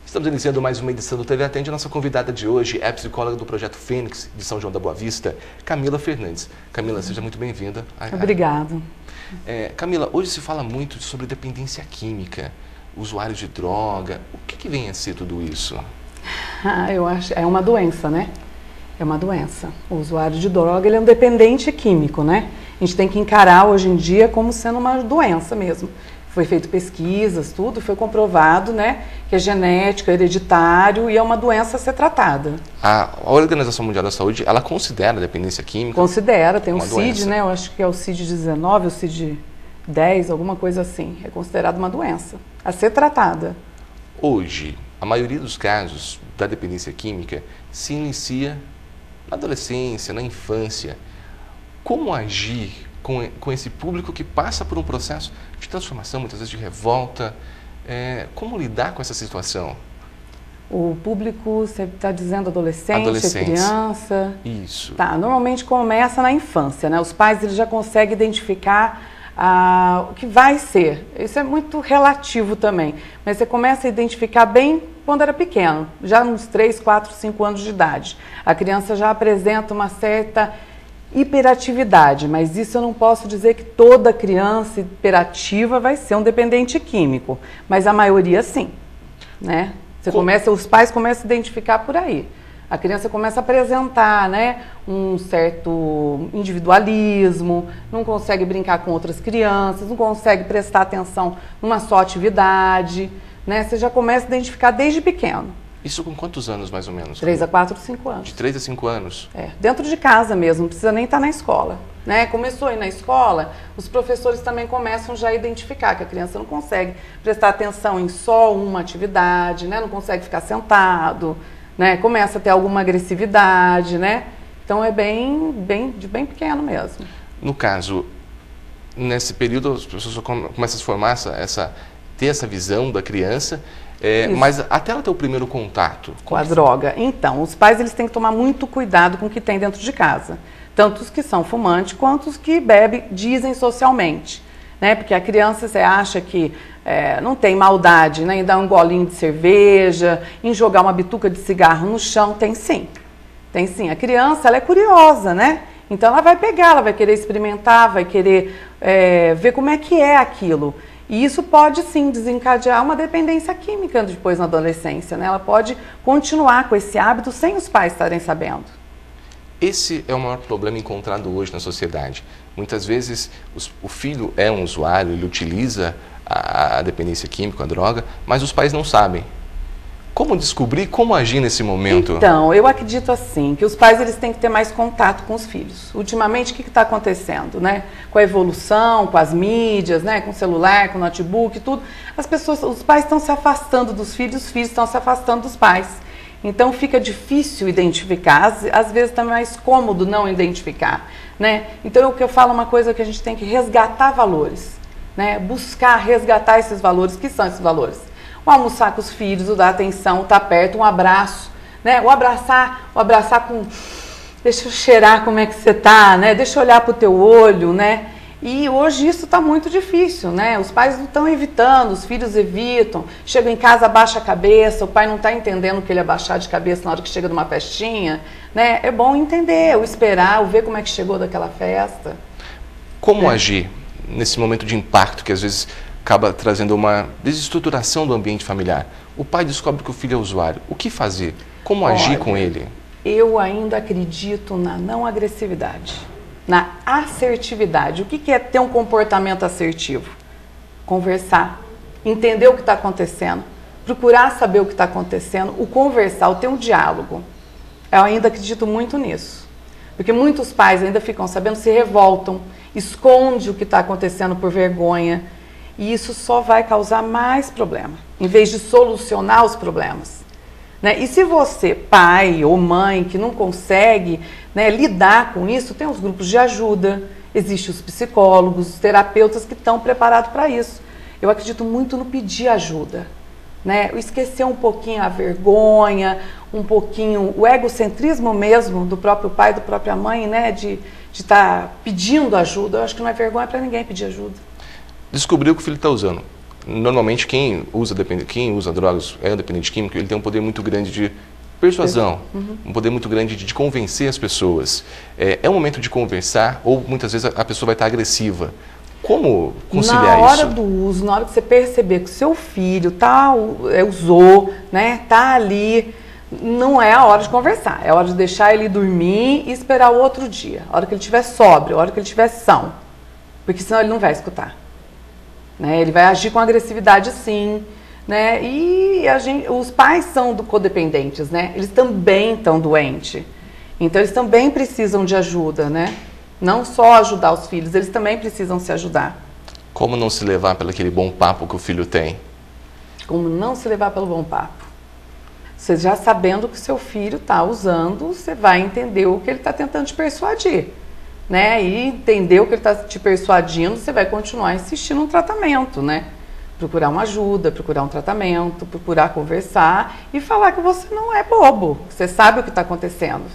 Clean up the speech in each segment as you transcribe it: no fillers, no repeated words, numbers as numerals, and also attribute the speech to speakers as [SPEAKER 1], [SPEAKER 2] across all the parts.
[SPEAKER 1] Estamos iniciando mais uma edição do TV Atende. A nossa convidada de hoje é a psicóloga do Projeto Fênix, de São João da Boa Vista, Camila Fernandes. Camila, seja muito bem-vinda.
[SPEAKER 2] Obrigada.
[SPEAKER 1] Camila, hoje se fala muito sobre dependência química, usuários de droga. O que vem a ser tudo isso?
[SPEAKER 2] Eu acho, é uma doença, né? É uma doença. O usuário de droga, ele é um dependente químico, né? A gente tem que encarar hoje em dia como sendo uma doença mesmo. Foi feito pesquisas, tudo, foi comprovado, né, que é genético, hereditário e é uma doença a ser tratada.
[SPEAKER 1] A Organização Mundial da Saúde, ela considera a dependência química?
[SPEAKER 2] Considera, tem o CID,
[SPEAKER 1] doença, né,
[SPEAKER 2] eu acho que é o CID-19, o CID-10, alguma coisa assim. É considerado uma doença a ser tratada.
[SPEAKER 1] Hoje, a maioria dos casos da dependência química se inicia na adolescência, na infância. Como agir com esse público que passa por um processo de transformação, muitas vezes de revolta? Como lidar com essa situação?
[SPEAKER 2] O público, você está dizendo adolescente, criança?
[SPEAKER 1] Isso.
[SPEAKER 2] Tá, normalmente começa na infância, né? Os pais eles já conseguem identificar o que vai ser. Isso é muito relativo também, mas você começa a identificar bem quando era pequeno, já nos 3, 4, 5 anos de idade. A criança já apresenta uma certa hiperatividade, mas isso eu não posso dizer que toda criança hiperativa vai ser um dependente químico, mas a maioria sim, né? Os pais começam a identificar por aí. A criança começa a apresentar, né, um certo individualismo, não consegue brincar com outras crianças, não consegue prestar atenção numa só atividade, né? Você já começa a identificar desde pequeno.
[SPEAKER 1] Isso com quantos anos, mais ou menos?
[SPEAKER 2] 3 a 4, 5 anos.
[SPEAKER 1] De 3 a 5 anos?
[SPEAKER 2] Dentro de casa mesmo, não precisa nem estar na escola, né? Começou a ir na escola, os professores também começam já a identificar que a criança não consegue prestar atenção em só uma atividade, né? Não consegue ficar sentado, né? Começa a ter alguma agressividade, né? Então é bem pequeno mesmo.
[SPEAKER 1] No caso, nesse período as pessoas começam a se formar, ter essa visão da criança. Mas até ela ter o primeiro contato
[SPEAKER 2] com a droga. Então, os pais eles têm que tomar muito cuidado com o que tem dentro de casa. Tanto os que são fumantes, quanto os que bebem, dizem socialmente. Né? Porque a criança, você acha que não tem maldade, né? Em dar um golinho de cerveja, em jogar uma bituca de cigarro no chão. Tem sim. Tem sim. A criança, ela é curiosa, né? Então, ela vai pegar, ela vai querer experimentar, vai querer ver como é que é aquilo. E isso pode sim desencadear uma dependência química depois na adolescência, né? Ela pode continuar com esse hábito sem os pais estarem sabendo.
[SPEAKER 1] Esse é o maior problema encontrado hoje na sociedade. Muitas vezes o filho é um usuário, ele utiliza a dependência química, a droga, mas os pais não sabem. Como descobrir, como agir nesse momento?
[SPEAKER 2] Então, eu acredito assim, que os pais eles têm que ter mais contato com os filhos. Ultimamente, o que está acontecendo, né? Com a evolução, com as mídias, né? Com o celular, com o notebook, tudo. Os pais estão se afastando dos filhos, os filhos estão se afastando dos pais. Então, fica difícil identificar, às vezes também é mais cômodo não identificar, né? Então, o que eu falo é uma coisa que a gente tem que resgatar valores, né? Buscar resgatar esses valores. Que são esses valores? O almoçar com os filhos, o dar atenção, o estar perto, um abraço, né? O abraçar com... Deixa eu cheirar como é que você tá, né? Deixa eu olhar pro teu olho, né? E hoje isso está muito difícil, né? Os pais não estão evitando, os filhos evitam. Chegam em casa, abaixa a cabeça, o pai não está entendendo que ele abaixar de cabeça na hora que chega de uma festinha, né? É bom entender, ou esperar, ou ver como é que chegou daquela festa.
[SPEAKER 1] Como agir nesse momento de impacto que às vezes acaba trazendo uma desestruturação do ambiente familiar? O pai descobre que o filho é usuário. O que fazer? Como agir com ele?
[SPEAKER 2] Eu ainda acredito na não agressividade, na assertividade. O que é ter um comportamento assertivo? Conversar, entender o que está acontecendo, procurar saber o que está acontecendo, o conversar, o ter um diálogo. Eu ainda acredito muito nisso. Porque muitos pais ainda ficam sabendo, se revoltam, escondem o que está acontecendo por vergonha. E isso só vai causar mais problema, em vez de solucionar os problemas. Né? E se você, pai ou mãe, que não consegue, né, lidar com isso, tem os grupos de ajuda, existem os psicólogos, os terapeutas que estão preparados para isso. Eu acredito muito no pedir ajuda. Né? Esquecer um pouquinho a vergonha, um pouquinho o egocentrismo mesmo do próprio pai, da própria mãe, né? De estar pedindo ajuda. Eu acho que não é vergonha para ninguém pedir ajuda.
[SPEAKER 1] descobriu que o filho está usando. Normalmente quem usa drogas é dependente químico, ele tem um poder muito grande de persuasão, um poder muito grande de convencer as pessoas. É um momento de conversar, ou muitas vezes a pessoa vai estar agressiva. Como conciliar isso?
[SPEAKER 2] Na hora do uso, na hora que você perceber que o seu filho usou, né, tá ali, não é a hora de conversar. É a hora de deixar ele dormir e esperar o outro dia. A hora que ele estiver sóbrio, a hora que ele estiver são. Porque senão ele não vai escutar. Né? Ele vai agir com agressividade sim. Né? E os pais são codependentes, né? Eles também estão doentes. Então eles também precisam de ajuda, né? Não só ajudar os filhos, eles também precisam se ajudar.
[SPEAKER 1] Como não se levar pelo aquele bom papo que o filho tem?
[SPEAKER 2] Como não se levar pelo bom papo? Você já sabendo que o seu filho está usando, você vai entender o que ele está tentando te persuadir. Né? E entender o que ele está te persuadindo, você vai continuar insistindo no tratamento, né? Procurar uma ajuda, procurar um tratamento, procurar conversar e falar que você não é bobo, que você sabe o que está acontecendo.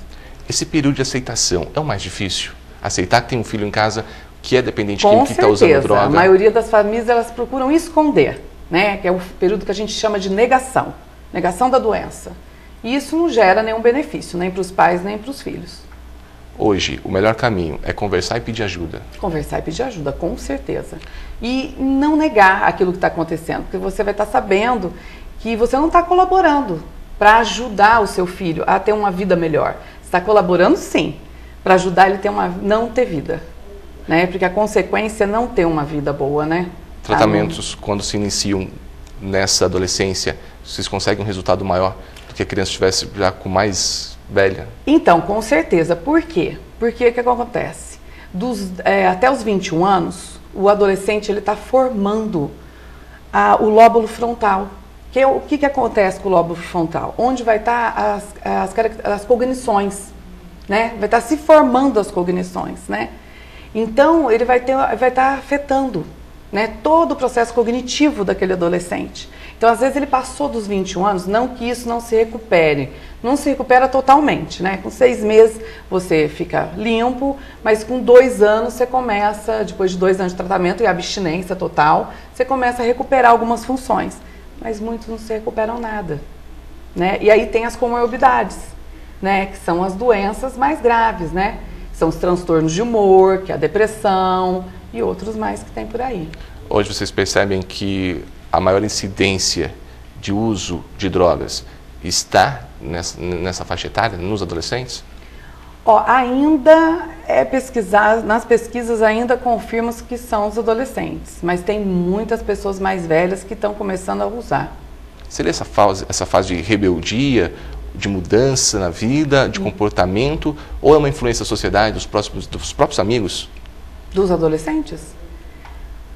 [SPEAKER 1] Esse período de aceitação é o mais difícil? Aceitar que tem um filho em casa que é dependente químico, que está usando droga?
[SPEAKER 2] A maioria das famílias, elas procuram esconder, né? Que é o período que a gente chama de negação, negação da doença. E isso não gera nenhum benefício, nem para os pais, nem para os filhos.
[SPEAKER 1] Hoje, o melhor caminho é conversar e pedir ajuda.
[SPEAKER 2] Conversar e pedir ajuda, com certeza. E não negar aquilo que está acontecendo, porque você vai estar sabendo que você não está colaborando para ajudar o seu filho a ter uma vida melhor. Você está colaborando sim, para ajudar ele a não ter vida. Né? Porque a consequência é não ter uma vida boa, né?
[SPEAKER 1] Tratamentos, quando se iniciam nessa adolescência, vocês conseguem um resultado maior do que a criança estivesse já com mais velha?
[SPEAKER 2] Então, com certeza. Por quê? Porque o que acontece? Até os 21 anos, o adolescente está formando o lóbulo frontal. O que acontece com o lóbulo frontal? Onde vai estar as cognições, né? Vai estar se formando as cognições, né? Então, ele vai estar afetando, né, todo o processo cognitivo daquele adolescente. Então, às vezes, ele passou dos 21 anos, não que isso não se recupere. Não se recupera totalmente, né? Com 6 meses você fica limpo, mas com 2 anos você começa, depois de 2 anos de tratamento e abstinência total, você começa a recuperar algumas funções. Mas muitos não se recuperam nada, né? E aí tem as comorbidades, né? Que são as doenças mais graves, né? São os transtornos de humor, que é a depressão e outros mais que tem por aí.
[SPEAKER 1] Hoje vocês percebem que a maior incidência de uso de drogas está nessa faixa etária, nos adolescentes?
[SPEAKER 2] Ainda nas pesquisas ainda confirma-se que são os adolescentes, mas tem muitas pessoas mais velhas que estão começando a usar.
[SPEAKER 1] Seria essa fase de rebeldia, de mudança na vida, de comportamento, ou é uma influência da sociedade, dos próprios amigos?
[SPEAKER 2] Dos adolescentes?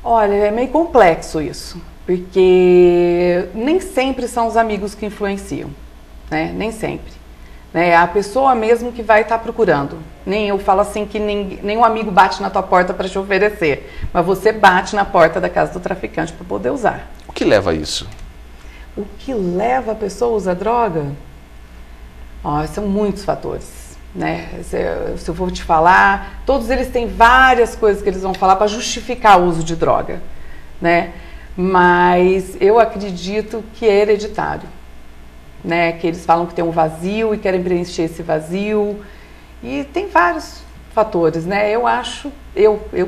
[SPEAKER 2] Olha, é meio complexo isso, porque nem sempre são os amigos que influenciam, né? Nem sempre. É a pessoa mesmo que vai estar procurando. Nem eu falo assim que nenhum amigo bate na tua porta para te oferecer, mas você bate na porta da casa do traficante para poder usar.
[SPEAKER 1] O que leva a isso?
[SPEAKER 2] O que leva a pessoa a usar droga? São muitos fatores, né? Se eu for te falar, todos eles têm várias coisas que eles vão falar para justificar o uso de droga, né? Mas eu acredito que é hereditário, né? Que eles falam que tem um vazio e querem preencher esse vazio. E tem vários fatores, né? Eu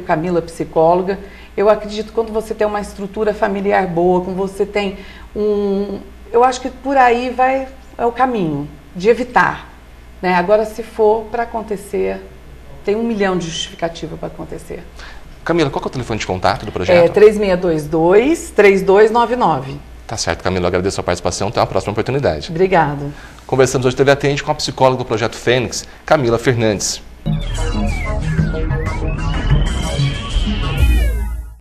[SPEAKER 2] Camila, psicóloga, eu acredito que quando você tem uma estrutura familiar boa, quando você tem eu acho que por aí é o caminho de evitar, né? Agora, se for para acontecer, tem 1 milhão de justificativas para acontecer.
[SPEAKER 1] Camila, qual é o telefone de contato do projeto?
[SPEAKER 2] 3622-3299.
[SPEAKER 1] Tá certo, Camila, eu agradeço a participação, até uma próxima oportunidade.
[SPEAKER 2] Obrigada.
[SPEAKER 1] Conversamos hoje, Tele Atende, com a psicóloga do Projeto Fênix, Camila Fernandes.